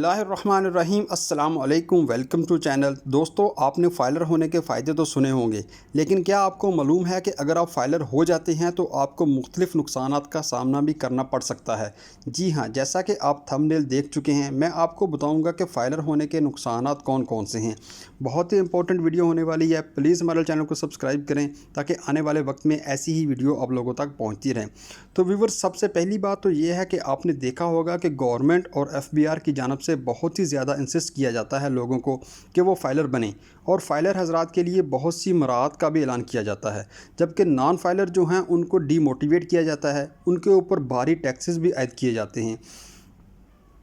बिस्मिल्लाहिर्रहमानिर्रहीम। अस्सलाम वालेकुम, वेलकम टू चैनल। दोस्तों, आपने फाइलर होने के फ़ायदे तो सुने होंगे, लेकिन क्या आपको मालूम है कि अगर आप फाइलर हो जाते हैं तो आपको मुख्तलिफ़ नुकसानात का सामना भी करना पड़ सकता है। जी हाँ, जैसा कि आप थंबनेल देख चुके हैं, मैं आपको बताऊंगा कि फ़ाइलर होने के नुकसानात कौन कौन से हैं। बहुत ही इंपॉर्टेंट वीडियो होने वाली है। प्लीज़ हमारे चैनल को सब्सक्राइब करें ताकि आने वाले वक्त में ऐसी ही वीडियो आप लोगों तक पहुँचती रहें। तो व्यूअर्स, सबसे पहली बात तो ये है कि आपने देखा होगा कि गवर्नमेंट और एफबीआर की जानिब से बहुत ही ज़्यादा इंसिस्ट किया जाता है लोगों को कि वो फाइलर बने, और फाइलर हजरात के लिए बहुत सी मराहत का भी ऐलान किया जाता है, जबकि नॉन फाइलर जो हैं उनको डीमोटिवेट किया जाता है, उनके ऊपर भारी टैक्सेस भी आयद किए जाते हैं।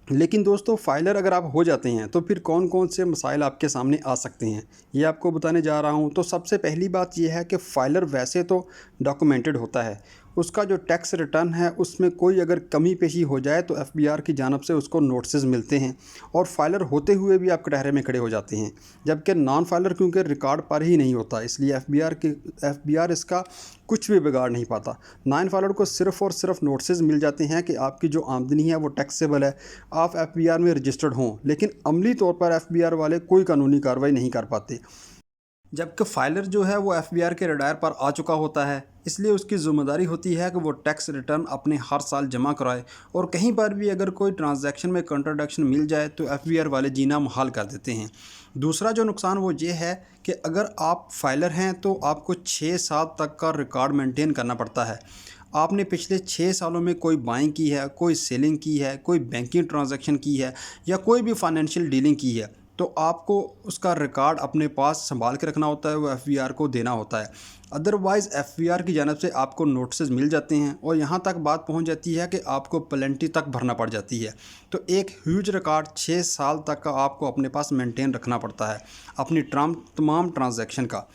लेकिन दोस्तों, फाइलर अगर आप हो जाते हैं तो फिर कौन कौन से मसाइल आपके सामने आ सकते हैं, ये आपको बताने जा रहा हूं। तो सबसे पहली बात यह है कि फ़ाइलर वैसे तो डॉक्यूमेंटेड होता है, उसका जो टैक्स रिटर्न है उसमें कोई अगर कमी पेशी हो जाए तो एफबीआर की जानिब से उसको नोटिस मिलते हैं, और फाइलर होते हुए भी आप कटहरे में खड़े हो जाते हैं। जबकि नॉन फाइलर क्योंकि रिकॉर्ड पर ही नहीं होता, इसलिए एफबीआर इसका कुछ भी बिगाड़ नहीं पाता। नॉन फाइलर को सिर्फ़ और सिर्फ नोटिस मिल जाते हैं कि आपकी जो आमदनी है वो टैक्सेबल है, आप एफबीआर में रजिस्टर्ड हों, लेकिन अमली तौर पर एफबीआर वाले कोई कानूनी कार्रवाई नहीं कर पाते। जबकि फाइलर जो है वो एफबीआर के रडार पर आ चुका होता है, इसलिए उसकी ज़िम्मेदारी होती है कि वो टैक्स रिटर्न अपने हर साल जमा कराए, और कहीं पर भी अगर कोई ट्रांजैक्शन में कंट्राडिक्शन मिल जाए तो एफबीआर वाले जीना मुहाल कर देते हैं। दूसरा जो नुकसान वो ये है कि अगर आप फाइलर हैं तो आपको 6 साल तक का रिकॉर्ड मेंटेन करना पड़ता है। आपने पिछले 6 सालों में कोई बाइंग की है, कोई सेलिंग की है, कोई बैंकिंग ट्रांजैक्शन की है, या कोई भी फाइनेंशियल डीलिंग की है, तो आपको उसका रिकॉर्ड अपने पास संभाल के रखना होता है, वो एफबीआर को देना होता है। अदरवाइज़ एफबीआर की जानिब से आपको नोटिस मिल जाते हैं, और यहाँ तक बात पहुँच जाती है कि आपको पेनल्टी तक भरना पड़ जाती है। तो एक ह्यूज रिकॉर्ड 6 साल तक का आपको अपने पास मेंटेन रखना पड़ता है अपनी तमाम ट्रांजैक्शन का।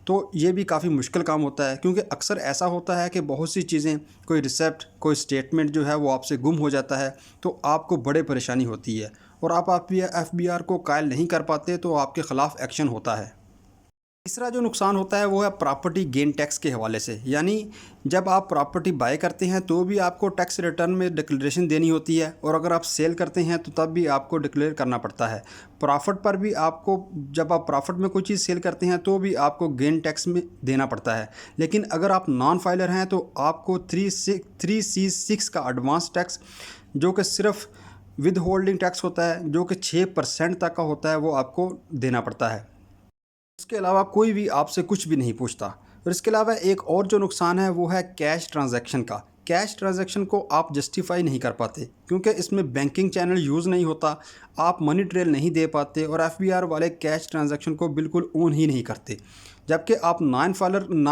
तो ये भी काफ़ी मुश्किल काम होता है, क्योंकि अक्सर ऐसा होता है कि बहुत सी चीज़ें, कोई रिसिप्ट, कोई स्टेटमेंट जो है वो आपसे गुम हो जाता है, तो आपको बड़े परेशानी होती है, और आप एफबीआर को कायल नहीं कर पाते तो आपके ख़िलाफ़ एक्शन होता है। तीसरा जो नुकसान होता है वो है प्रॉपर्टी गेन टैक्स के हवाले से, यानी जब आप प्रॉपर्टी बाय करते हैं तो भी आपको टैक्स रिटर्न में डिक्लेरेशन देनी होती है, और अगर आप सेल करते हैं तो तब भी आपको डिक्लेयर करना पड़ता है। प्रॉफिट पर भी आपको, जब आप प्रॉफिट में कोई चीज़ सेल करते हैं तो भी आपको गेन टैक्स में देना पड़ता है। लेकिन अगर आप नॉन फाइलर हैं तो आपको 3C6 का एडवांस टैक्स, जो कि सिर्फ विद होल्डिंग टैक्स होता है, जो कि 6% तक का होता है, वो आपको देना पड़ता है। इसके अलावा कोई भी आपसे कुछ भी नहीं पूछता। और इसके अलावा एक और जो नुकसान है वो है कैश ट्रांजैक्शन का। कैश ट्रांजैक्शन को आप जस्टिफाई नहीं कर पाते, क्योंकि इसमें बैंकिंग चैनल यूज़ नहीं होता, आप मनी ट्रेल नहीं दे पाते, और एफबीआर वाले कैश ट्रांजैक्शन को बिल्कुल ऑन ही नहीं करते। जबकि आप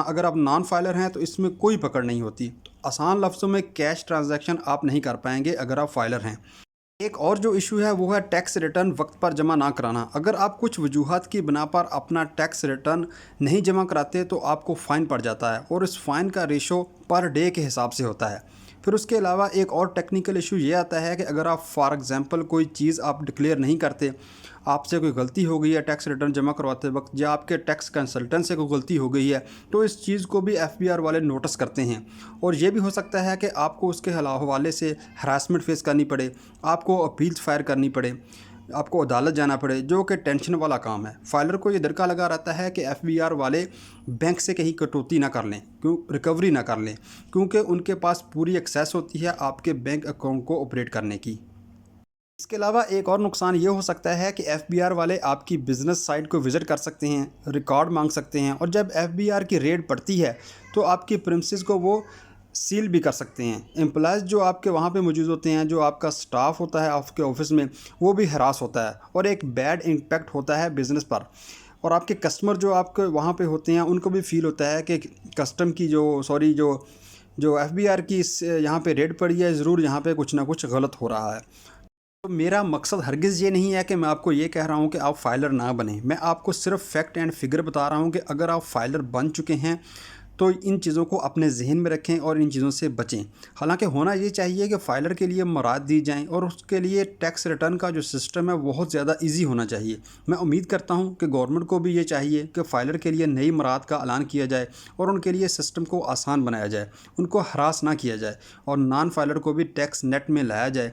अगर आप नॉन फाइलर हैं तो इसमें कोई पकड़ नहीं होती। तो आसान लफ्ज़ों में कैश ट्रांजैक्शन आप नहीं कर पाएंगे अगर आप फाइलर हैं। एक और जो इशू है वो है टैक्स रिटर्न वक्त पर जमा ना कराना। अगर आप कुछ वजूहात की बिना पर अपना टैक्स रिटर्न नहीं जमा कराते तो आपको फ़ाइन पड़ जाता है, और इस फ़ाइन का रेशो पर डे के हिसाब से होता है। फिर उसके अलावा एक और टेक्निकल इशू ये आता है कि अगर आप फॉर एग्ज़ाम्पल कोई चीज़ आप डिक्लेयर नहीं करते, आपसे कोई गलती हो गई है टैक्स रिटर्न जमा करवाते वक्त, या आपके टैक्स कंसल्टेंट से कोई गलती हो गई है, तो इस चीज़ को भी एफबीआर वाले नोटिस करते हैं, और ये भी हो सकता है कि आपको उसके हवाले से हरासमेंट फेस करनी पड़े, आपको अपील्स फायर करनी पड़े, आपको अदालत जाना पड़े, जो कि टेंशन वाला काम है। फाइलर को ये दरका लगा रहता है कि एफबीआर वाले बैंक से कहीं कटौती ना कर लें, रिकवरी ना कर लें, क्योंकि उनके पास पूरी एक्सेस होती है आपके बैंक अकाउंट को ऑपरेट करने की। इसके अलावा एक और नुकसान ये हो सकता है कि एफबीआर वाले आपकी बिज़नेस साइट को विज़िट कर सकते हैं, रिकॉर्ड मांग सकते हैं, और जब एफबीआर की रेड पड़ती है तो आपकी प्रीमिसेस को वो सील भी कर सकते हैं। एम्प्लॉयज़ जो आपके वहाँ पे मौजूद होते हैं, जो आपका स्टाफ होता है आपके ऑफिस में, वो भी हरास होता है, और एक बैड इम्पैक्ट होता है बिज़नेस पर। और आपके कस्टमर जो आपके वहाँ पे होते हैं उनको भी फील होता है कि कस्टम की जो एफबीआर की इस यहाँ पे रेड पड़ी है, ज़रूर यहाँ पे कुछ ना कुछ गलत हो रहा है। तो मेरा मकसद हरगिज़ ये नहीं है कि मैं आपको ये कह रहा हूँ कि आप फाइलर ना बनें। मैं आपको सिर्फ फैक्ट एंड फिगर बता रहा हूँ कि अगर आप फाइलर बन चुके हैं तो इन चीज़ों को अपने जहन में रखें और इन चीज़ों से बचें। हालांकि होना ये चाहिए कि फ़ाइलर के लिए मराद दी जाएं, और उसके लिए टैक्स रिटर्न का जो सिस्टम है बहुत ज़्यादा इजी होना चाहिए। मैं उम्मीद करता हूं कि गवर्नमेंट को भी ये चाहिए कि फ़ाइलर के लिए नई मराद का ऐलान किया जाए, और उनके लिए सिस्टम को आसान बनाया जाए, उनको हरास ना किया जाए, और नॉन फाइलर को भी टैक्स नेट में लाया जाए,